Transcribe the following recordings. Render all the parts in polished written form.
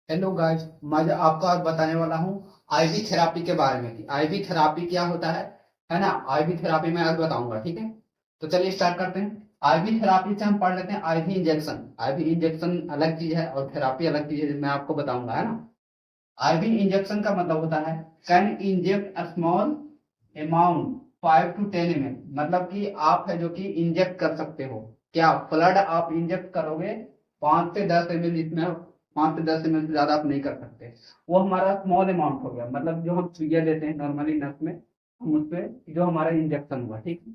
Hello guys, मैं आपको आज बताने वाला हूँ आईवी थेरापी के बारे में कि आईवी थेरापी क्या होता है ना। आईवी थेरापी मैं आज बताऊंगा, ठीक है। तो चलिए स्टार्ट करते हैं। आईवी थेरापी से हम पढ़ लेते हैं आईवी इंजेक्शन। आईवी इंजेक्शन अलग चीज है और थेरापी अलग चीज है, मैं आपको बताऊंगा, है ना। आईवी इंजेक्शन का मतलब होता है can inject a small amount 5 to 10 ml। मतलब कि आप है जो कि इंजेक्ट कर सकते हो। क्या ब्लड आप इंजेक्ट करोगे 5 से 10 ml, इसमें 5 से 10 ml से ज्यादा आप नहीं कर सकते। वो हमारा स्मॉल अमाउंट हो गया, मतलब जो हम सुइया लेते हैं नॉर्मली नस में, हम उसपे जो हमारा इंजेक्शन हुआ, ठीक है।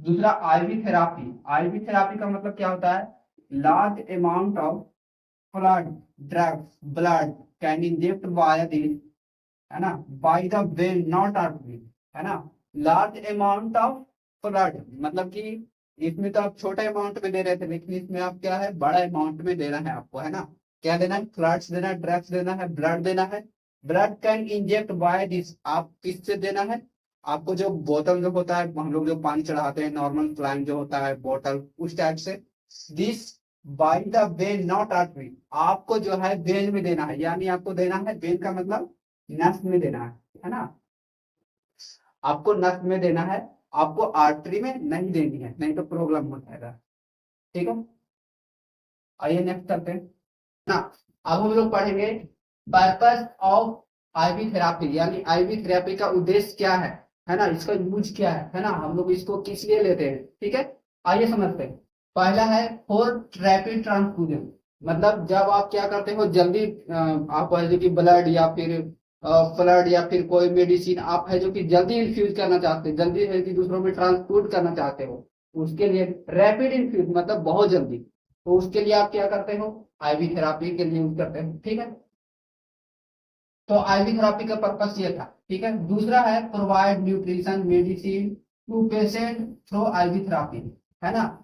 दूसरा आईवी थेरापी। आईवी थेरापी का मतलब क्या होता है, large amount of blood drugs blood can inject via the, है ना, by the vein not artery, है ना। लार्ज अमाउंट ऑफ ब्लड मतलब कि इसमें तो आप छोटे अमाउंट में दे रहे थे, लेकिन इसमें आप क्या है, बड़ा अमाउंट में देना है आपको, है ना। क्या देना है, फ्लड्स देना है, ड्रग्स देना है, ब्लड देना है। Blood can inject by this, आप किससे देना है, आपको जो बोतल जो होता है, हम लोग जो पानी चढ़ाते हैं नॉर्मल फ्लाइम जो होता है बोतल, उस टाइप से। This by the when not artery, आपको जो है वेन में देना है, यानी आपको देना है, वेन का मतलब नस में देना है ना। आपको नस में देना है, आपको आर्टरी में नहीं देनी है, नहीं तो प्रॉब्लम हो जाएगा, ठीक है। आइए नेक्स्ट करते हैं ना। अब हम लोग पढ़ेंगे पर्पस ऑफ आईवी थेरापी, यानी आईवी थेरापी का उद्देश्य क्या है ना, इसका यूज क्या है ना, हम लोग इसको किस लिए लेते हैं, ठीक है। आइए समझते हैं। पहला है फॉर रैपिड ट्रांसफ्यूजन। मतलब जब आप क्या करते हो जल्दी, आप है जो कि ब्लड या फिर फ्लड या फिर कोई मेडिसिन आप है जो कि जल्दी इन्फ्यूज करना चाहते हैं, जल्दी है कि दूसरों में ट्रांसफ्यूज करना चाहते हो, उसके लिए रैपिड इन्फ्यूज मतलब बहुत जल्दी, तो उसके लिए आप क्या करते हो, आईवी थेरापी के लिए यूज करते हैं, ठीक है। तो आईवी थेरापी का पर्पस ये था, ठीक है। दूसरा है provide nutrition medicine to patient through IV therapy, है ना।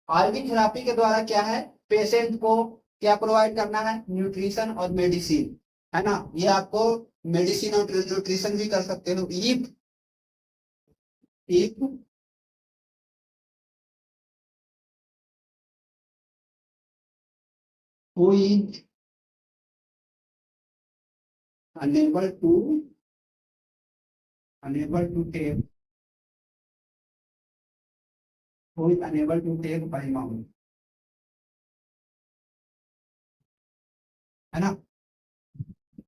आईवी थेरापी के द्वारा क्या है, पेशेंट को क्या प्रोवाइड करना है, न्यूट्रिशन और मेडिसिन, है ना। ये आपको मेडिसिन और न्यूट्रिशन भी कर सकते हो if who is unable to take who is unable to take by mouth, है ना।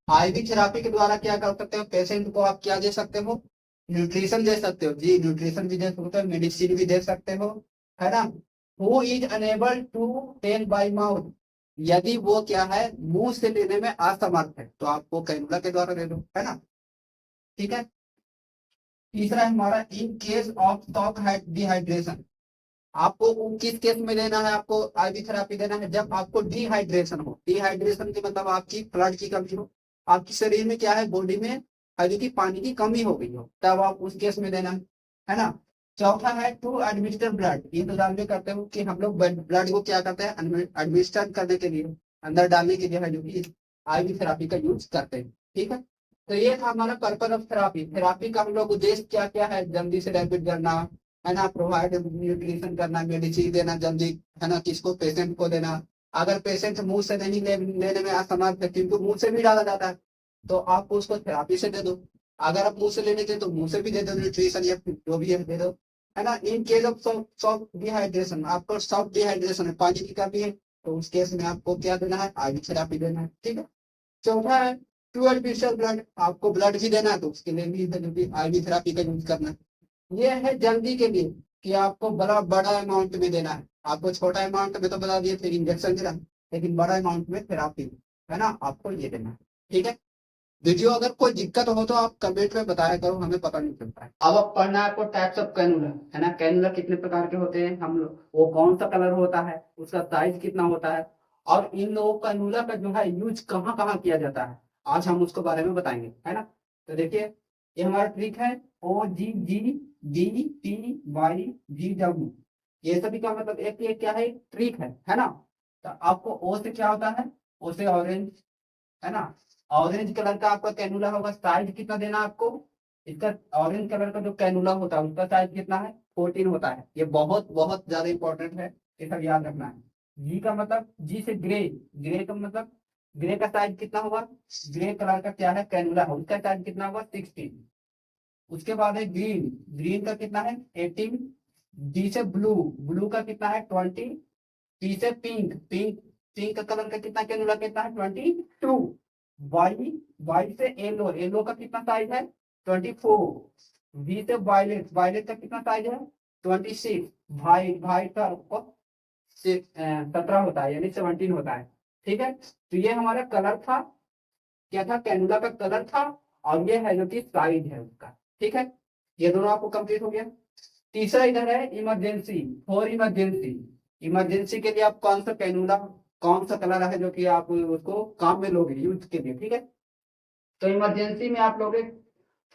आईवी थेरापी के द्वारा क्या कर सकते हो, पेशेंट को आप क्या दे सकते हो, न्यूट्रिशन दे सकते हो जी, न्यूट्रिशन भी दे सकते हो, मेडिसिन भी दे सकते हो, है ना। Who is unable to take by mouth, यदि वो क्या है मुंह से लेने में असमर्थ है तो आपको कैनुला के द्वारा दे दो, है ना, ठीक है। तीसरा है हमारा in case of shock dehydration. आपको किस केस में देना है, आपको आईवी थेरापी देना है जब आपको डिहाइड्रेशन हो। डिहाइड्रेशन के मतलब आपकी ब्लड की कमी हो, आपके शरीर में क्या है, बॉडी में हल्की की पानी की कमी हो गई हो, तब आप उस केस में देना है ना। चौथा है टू एडमिनिस्टर ब्लड। ये तो जानते करते हो कि हम लोग ब्लड को क्या करते हैं, एडमिनिस्टर करने के लिए, अंदर डालने के लिए है जो कि आईवी थेरापी का यूज करते हैं, ठीक है। तो ये था हमारा पर्पज ऑफ थेरापी। थेरापी का हम लोग उद्देश्य क्या क्या है, जल्दी से रैपिड करना, है ना, प्रोवाइड न्यूट्रिशन करना, मेडिसिन देना जल्दी, है ना, किसको, पेशेंट को देना। अगर पेशेंट मुंह से नहीं लेने में असमर्थ है, किंतु मुंह से भी डाला जाता है, तो आप उसको थेरापी से दे दो। अगर आप मुंह से लेने के तो मुंह से भी दे दो न्यूट्रिशन या फिर जो भी है दे दो, है ना। In case of soft dehydration, आपको सॉफ्ट डिहाइड्रेशन है, पानी की कमी है, तो उस केस में आपको क्या देना है, आईवी थेरापी देना है, ठीक है। चौथा है टू एडमिनिस्टर ब्लड, आपको ब्लड भी देना है तो उसके लिए भी आईवी थेरापी का यूज करना है। ये है जल्दी के लिए कि आपको बड़ा बड़ा अमाउंट में देना है, आपको छोटा अमाउंट में तो बता दिए थे इंजेक्शन देना, लेकिन बड़ा अमाउंट में थेरापी, है ना, आपको ये देना है, ठीक है। वीडियो अगर कोई दिक्कत हो तो आप कमेंट में बताया करो, हमें पता नहीं चलता है। अब पढ़ना है आपको टाइप्स ऑफ कैनुला, है ना। कैनुला कितने प्रकार के होते हैं, हम लोग वो कौन सा कलर होता है, उसका साइज कितना होता है, और इन लोगों कैनुला का जो है यूज कहाँ कहाँ किया जाता है, आज हम उसके बारे में बताएंगे, है ना। तो देखिए, ये हमारा ट्रिक है OGGBTYGW। ये सभी का मतलब एक क्या है, ट्रिक है ना। तो आपको ओ से क्या होता है, ओ से ऑरेंज, है ना। ऑरेंज कलर का आपका कैनुला होगा, साइज कितना देना आपको, इसका ऑरेंज कलर का जो कैनुला होता है उसका साइज कितना है, 14 होता है। ये बहुत बहुत ज्यादा इंपॉर्टेंट है, ये सब याद रखना है। जी का मतलब, जी से ग्रे, ग्रे का मतलब ग्रे का साइज कितना होगा, ग्रे कलर का क्या है कैनुला है, उसका साइज कितना होगा 16। उसके बाद है ग्रीन, ग्रीन का कितना है 18। डी से ब्लू, ब्लू का कितना है 20। पी से पिंक, पिंक पिंक कलर का कितना कैनुला कितना है 22। वाई, वाई से येलो, येलो का कितना साइज है 24। वी से वायलेट, वायलेट का कितना साइज है 26। वाइट, वाइट का 17 होता है यानी 17 होता है। ठीक है, तो ये हमारा कलर था, क्या था कैनुला का कलर था, और ये है जो कि साइज है उसका। ठीक है, ये दोनों आपको कंप्लीट हो गया। तीसरा इधर है इमरजेंसी, फॉर इमरजेंसी। इमरजेंसी के लिए आप कौन सा कैनुला, कौन सा कलर है जो कि आप उसको काम में लोगे यूज के लिए। ठीक है, तो इमरजेंसी में आप लोगे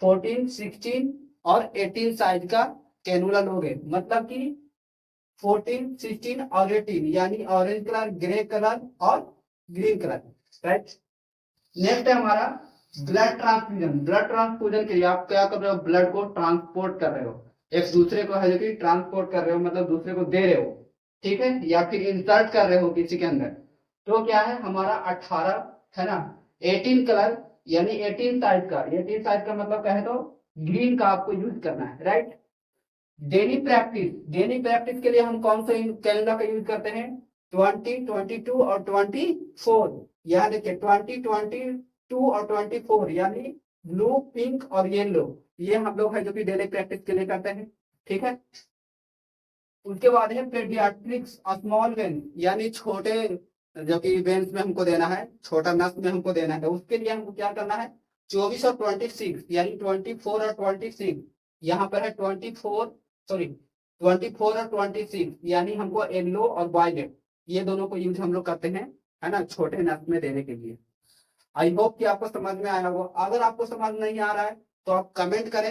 14, 16 और 18 साइज का कैनुला लोगे, मतलब कि 14, 16 और 18 यानी ऑरेंज कलर, ग्रे कलर और ग्रीन कलर। राइट, नेक्स्ट है हमारा ब्लड ट्रांसफ्यूजन। ब्लड ट्रांसफ्यूजन के लिए आप क्या कर रहे हो, ब्लड को ट्रांसपोर्ट कर रहे हो, एक दूसरे को है जो कि ट्रांसपोर्ट कर रहे हो, मतलब दूसरे को दे रहे हो। ठीक है, या फिर इंसर्ट कर रहे हो किसी के अंदर। तो क्या है हमारा 18 है ना, 18 कलर यानी 18 साइज का, 18 साइज का मतलब क्या है तो ग्रीन का आपको यूज करना है। Right, daily practice, daily practice के लिए हम कौन से कैलेंडर का यूज करते हैं 20, 22 और 24। यहाँ देखिए 20, 22 और 24 यानी ब्लू, पिंक और येलो, ये हम लोग है जो कि डेली प्रैक्टिस के लिए करते हैं। ठीक है, उसके बाद है पेडियाट्रिक्स स्मॉल वेन यानी छोटे जो कि वेन्स में हमको देना है, छोटा नस में हमको देना है, उसके लिए हमको क्या करना है 24 और 26 यानी 24 और 26। यहाँ पर है 24, सॉरी 24 और 26 यानी हमको येलो और वायलेट, ये दोनों को यूज हम लोग करते हैं, है ना, छोटे नस में देने के लिए। आई होप कि आपको समझ में आया होगा। अगर आपको समझ नहीं आ रहा है तो आप कमेंट करें।